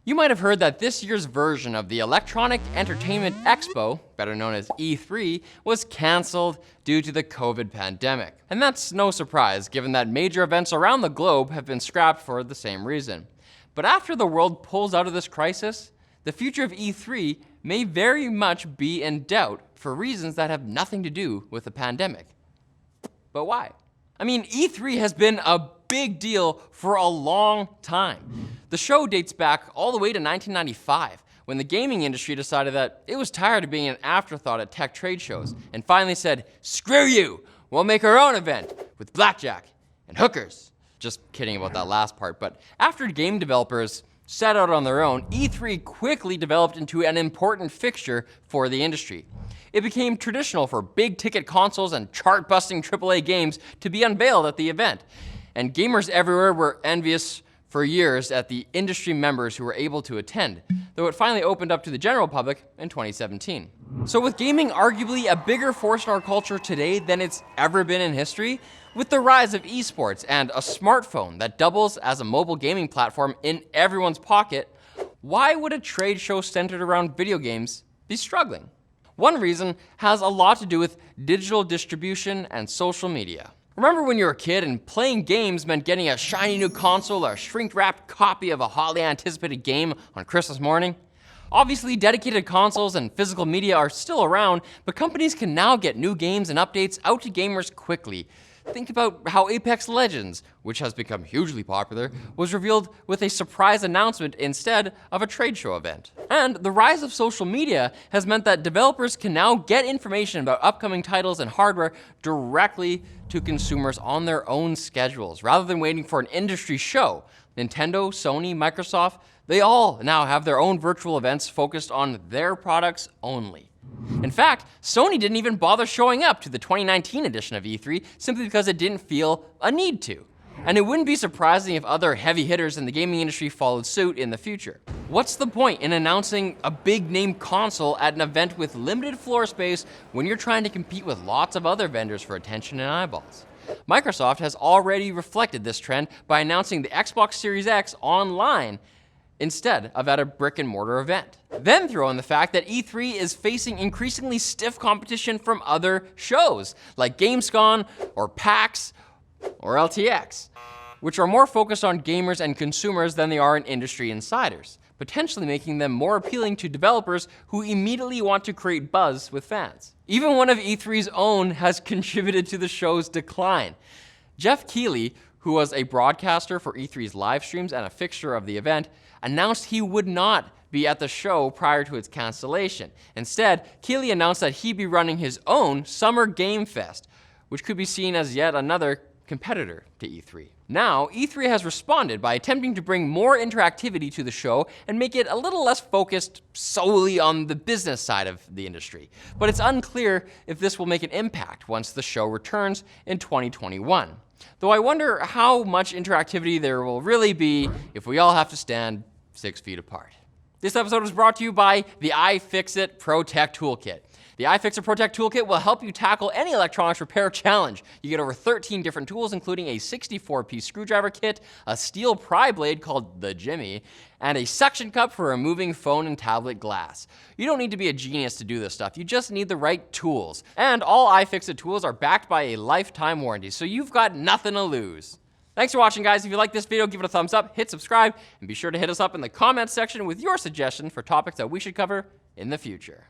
You might have heard that this year's version of the Electronic Entertainment Expo, better known as E3, was cancelled due to the COVID pandemic. And that's no surprise, given that major events around the globe have been scrapped for the same reason. But after the world pulls out of this crisis, the future of E3 may very much be in doubt for reasons that have nothing to do with the pandemic. But why? I mean, E3 has been a big deal for a long time. The show dates back all the way to 1995, when the gaming industry decided that it was tired of being an afterthought at tech trade shows, and finally said, "Screw you, we'll make our own event with blackjack and hookers." Just kidding about that last part, but after game developers set out on their own, E3 quickly developed into an important fixture for the industry. It became traditional for big-ticket consoles and chart-busting AAA games to be unveiled at the event, and gamers everywhere were envious for years at the industry members who were able to attend, though it finally opened up to the general public in 2017. So with gaming arguably a bigger force in our culture today than it's ever been in history, with the rise of esports and a smartphone that doubles as a mobile gaming platform in everyone's pocket, why would a trade show centered around video games be struggling? One reason has a lot to do with digital distribution and social media. Remember when you were a kid and playing games meant getting a shiny new console or a shrink-wrapped copy of a hotly anticipated game on Christmas morning? Obviously, dedicated consoles and physical media are still around, but companies can now get new games and updates out to gamers quickly. Think about how Apex Legends, which has become hugely popular, was revealed with a surprise announcement instead of a trade show event. And the rise of social media has meant that developers can now get information about upcoming titles and hardware directly to consumers on their own schedules, rather than waiting for an industry show. Nintendo, Sony, Microsoft, they all now have their own virtual events focused on their products only. In fact, Sony didn't even bother showing up to the 2019 edition of E3 simply because it didn't feel a need to. And it wouldn't be surprising if other heavy hitters in the gaming industry followed suit in the future. What's the point in announcing a big name console at an event with limited floor space when you're trying to compete with lots of other vendors for attention and eyeballs? Microsoft has already reflected this trend by announcing the Xbox Series X online instead of at a brick and mortar event. Then throw in the fact that E3 is facing increasingly stiff competition from other shows, like Gamescom or PAX or LTX, which are more focused on gamers and consumers than they are in industry insiders, potentially making them more appealing to developers who immediately want to create buzz with fans. Even one of E3's own has contributed to the show's decline. Jeff Keighley, who was a broadcaster for E3's live streams and a fixture of the event, announced he would not be at the show prior to its cancellation. Instead, Keighley announced that he'd be running his own Summer Game Fest, which could be seen as yet another competitor to E3. Now, E3 has responded by attempting to bring more interactivity to the show and make it a little less focused solely on the business side of the industry. But it's unclear if this will make an impact once the show returns in 2021. Though I wonder how much interactivity there will really be if we all have to stand 6 feet apart. This episode was brought to you by the iFixit Pro Tech Toolkit. The iFixit Pro Tech Toolkit will help you tackle any electronics repair challenge. You get over 13 different tools, including a 64-piece screwdriver kit, a steel pry blade called the Jimmy, and a suction cup for removing phone and tablet glass. You don't need to be a genius to do this stuff, you just need the right tools. And all iFixit tools are backed by a lifetime warranty, so you've got nothing to lose. Thanks for watching, guys. If you like this video, give it a thumbs up, hit subscribe, and be sure to hit us up in the comments section with your suggestion for topics that we should cover in the future.